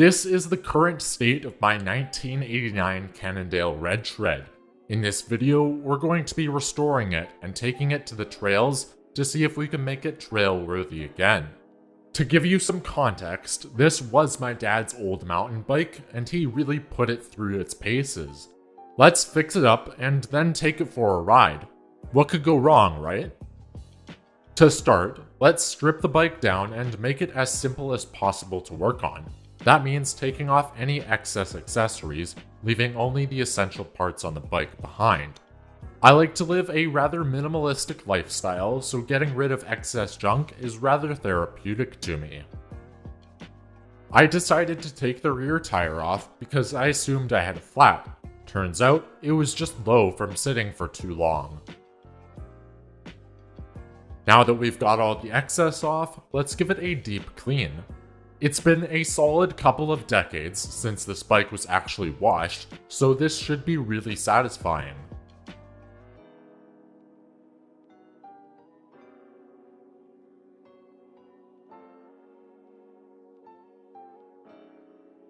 This is the current state of my 1989 Cannondale Redshred. In this video, we're going to be restoring it and taking it to the trails to see if we can make it trail-worthy again. To give you some context, this was my dad's old mountain bike, and he really put it through its paces. Let's fix it up and then take it for a ride. What could go wrong, right? To start, let's strip the bike down and make it as simple as possible to work on. That means taking off any excess accessories, leaving only the essential parts on the bike behind. I like to live a rather minimalistic lifestyle, so getting rid of excess junk is rather therapeutic to me. I decided to take the rear tire off because I assumed I had a flat. Turns out, it was just low from sitting for too long. Now that we've got all the excess off, let's give it a deep clean. It's been a solid couple of decades since this bike was actually washed, so this should be really satisfying.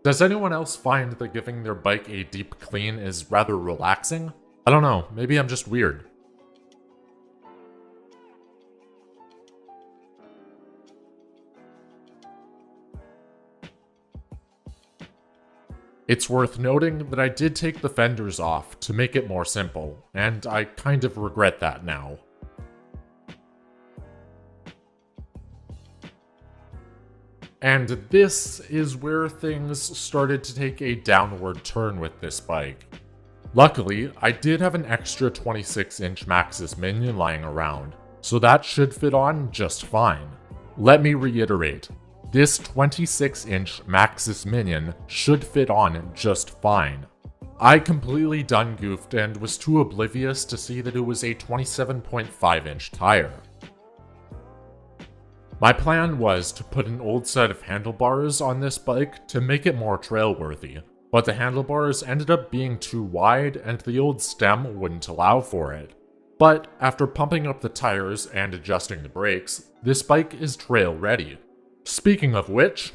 Does anyone else find that giving their bike a deep clean is rather relaxing? I don't know, maybe I'm just weird. It's worth noting that I did take the fenders off to make it more simple, and I kind of regret that now. And this is where things started to take a downward turn with this bike. Luckily, I did have an extra 26-inch Maxxis Minion lying around, so that should fit on just fine. Let me reiterate. This 26-inch Maxxis Minion should fit on just fine. I completely done goofed and was too oblivious to see that it was a 27.5-inch tire. My plan was to put an old set of handlebars on this bike to make it more trail-worthy, but the handlebars ended up being too wide and the old stem wouldn't allow for it. But after pumping up the tires and adjusting the brakes, this bike is trail-ready. Speaking of which,